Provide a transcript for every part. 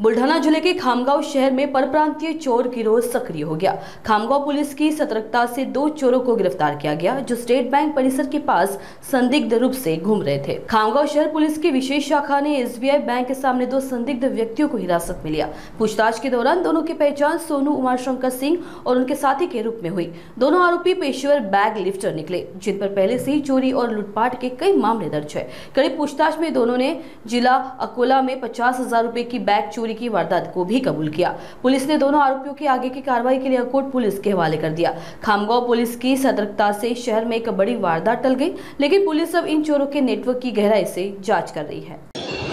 बुल्ढाना जिले के खामगांव शहर में परप्रांतीय चोर गिरोह सक्रिय हो गया। खामगांव पुलिस की सतर्कता से 2 चोरों को गिरफ्तार किया गया जो स्टेट बैंक परिसर के पास संदिग्ध रूप से घूम रहे थे। खामगांव शहर पुलिस की विशेष शाखा ने एसबीआई बैंक के सामने 2 संदिग्ध व्यक्तियों को हिरासत में लिया। पूछताछ के दौरान दोनों की पहचान सोनू उमाशंकर सिंह और उनके साथी के रूप में हुई। दोनों आरोपी पेशेवर बैग लिफ्टर निकले, जिन पर पहले से ही चोरी और लूटपाट के कई मामले दर्ज है। कड़ी पूछताछ में दोनों ने जिला अकोला में 50,000 रुपए की बैग चोरी की वारदात को भी कबूल किया। पुलिस ने दोनों आरोपियों की आगे की कार्रवाई के लिए अकोट पुलिस के हवाले कर दिया। खामगांव पुलिस की सतर्कता से शहर में एक बड़ी वारदात टल गई, लेकिन पुलिस अब इन चोरों के नेटवर्क की गहराई से जांच कर रही है।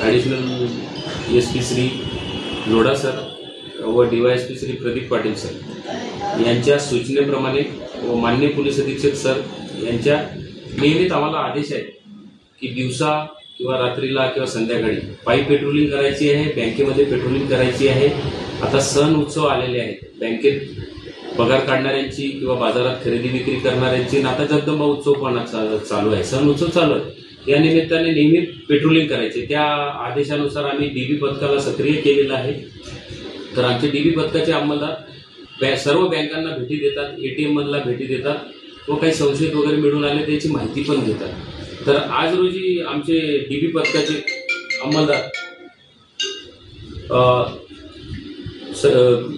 Additional SP Shri Lodha sir व डीवायएसपी श्री प्रदीप पाटील सर यांच्या सूचनेप्रमाणे व माननीय पोलीस अधीक्षक सर यांच्या नियमित आम्हाला आदेश आहे की दिवसा किंवा रात्रीला किंवा संध्याकाळी पायी पेट्रोलिंग करायची आहे, बँकेमध्ये पेट्रोलिंग करायची आहे। आता सण उत्सव आलेले आहेत, बँकेत पगार काढणाऱ्यांची किंवा बाजारात खरेदी विक्री करणाऱ्यांची आता जगदंबा उत्सव पण चालू आहे, सण उत्सव चालू आहे। या निमित्ताने नेहमी पेट्रोलिंग करायचे, त्या आदेशानुसार आम्ही डीबी पथकाला सक्रिय केलेलं आहे। तर आमचे डीबी पथकाचे अंमलदार सर्व बँकांना भेटी देतात, एटीएम मधला भेटी देतात व काही संशयित वगैरे मिळून आले त्याची माहिती पण घेतात। तर आज रोजी आमचे डीबी पथकाचे अंमलदार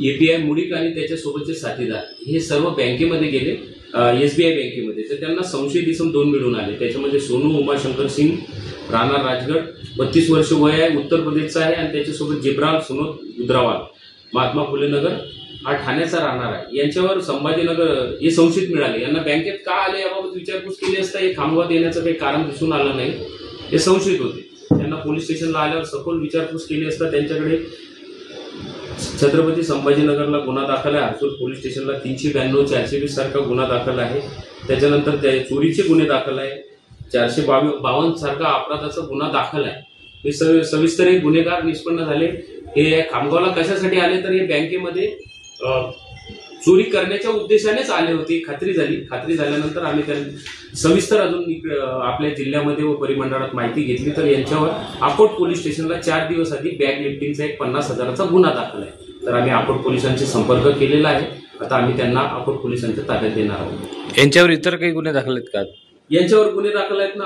एपीआय मुडीक आणि त्याच्यासोबतचे साथीदार हे सर्व बँकेमध्ये गेले, एसबीआय बँकेमध्ये। तर त्यांना संशयित इसम 2 मिळून आले। त्याच्यामध्ये सोनू उमाशंकर सिंग, राणा राजगड, 32 वर्ष वय आहे, उत्तर प्रदेशचा आहे, आणि त्याच्यासोबत जिब्राल सुनोद गुजरावाल, महात्मा फुले नगर हा ठाण्याचा राहणार आहे। यांच्यावर संभाजीनगर हे संशयित मिळाले। यांना बँकेत का आले याबाबत विचारपूस केली असता हे खामगावात येण्याचं काही कारण दिसून आलं नाही। हे संशयित होते, त्यांना पोलीस स्टेशनला आल्यावर सखोल विचारपूस केली असता त्यांच्याकडे छत्रपती संभाजीनगरला गुन्हा दाखल आहे, हर्सूल पोलीस स्टेशनला 392 420 सारखा गुन्हा दाखल आहे। त्याच्यानंतर त्या चोरीचे गुन्हे दाखल आहे, 452 सारखा अपराधाचा गुन्हा दाखल आहे। हे सविस्तर हे गुन्हेगार निष्पन्न झाले। हे खामगावला कशासाठी आले तर हे बँकेमध्ये चोरी करण्याच्या उद्देशानेच आले होते, खात्री झाली। खात्री झाल्यानंतर आम्ही त्यांना सविस्तर अजून आपल्या जिल्ह्यामध्ये व परिमंडळात माहिती घेतली तर यांच्यावर अकोट पोलीस स्टेशनला 4 दिवस आधी बॅग लिफ्टिंगचा एक 50,000चा गुन्हा दाखल आहे। तर आम्ही अकोट पोलिसांशी संपर्क केलेला आहे। आता आम्ही त्यांना अकोट पोलिसांच्या ताब्यात देणार आहोत। यांच्यावर इतर काही गुन्हे दाखल आहेत का? यांच्यावर गुन्हे दाखल आहेत ना,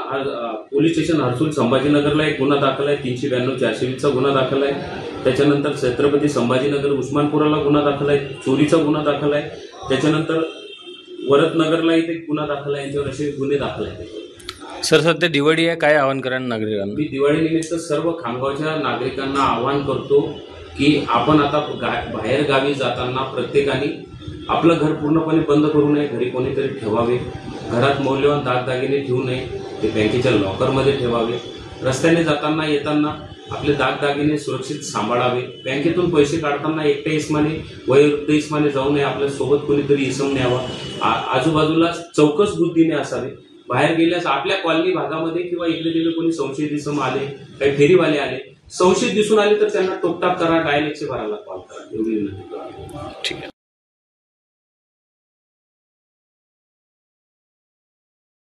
पोलीस स्टेशन हर्सूल संभाजीनगरला एक गुन्हा दाखल आहे, 392 420चा गुन्हा दाखल आहे। त्याच्यानंतर छत्रपती संभाजीनगर उस्मानपुराला गुन्हा दाखल आहे, चोरीचा गुन्हा दाखल आहे। त्याच्यानंतर वरदनगरला इथे गुन्हा दाखल आहे। यांच्यावर असे गुन्हे दाखल आहेत। सर, सध्या दिवाळी आहे, काय आवाहन करा नागरिकांना? मी दिवाळी निमित्त सर्व खामगावच्या नागरिकांना आवाहन करतो की आपण आता बाहेर गावी जाताना प्रत्येकाने आपलं घर पूर्णपणे बंद करू नये, घरी कोणीतरी ठेवावे। घरात मौल्यवान दागदागिने ठेवू नये, ते बँकेच्या लॉकरमध्ये ठेवावे। रस्त्याने जाताना येताना आपले दागदागिने सुरक्षित सांभाळावे। बँकेतून पैसे काढताना एकट्या इसमाने वयोवृद्ध इसमाने जाऊ नये, आपल्या सोबत कोणीतरी इसम न्यावा। आजूबाजूला चौकस बुद्धीने असावे। बाहेर गेल्यास आपल्या कॉलनी भागामध्ये किंवा इकडे तिकडे कोणी संशयित इसम आले, काही फेरीवाले आले, संशयित दिसून आले तर त्यांना टोकटाप करा, डायल 112ला कॉल करा, एवढी विनंती करा। ठीक आहे।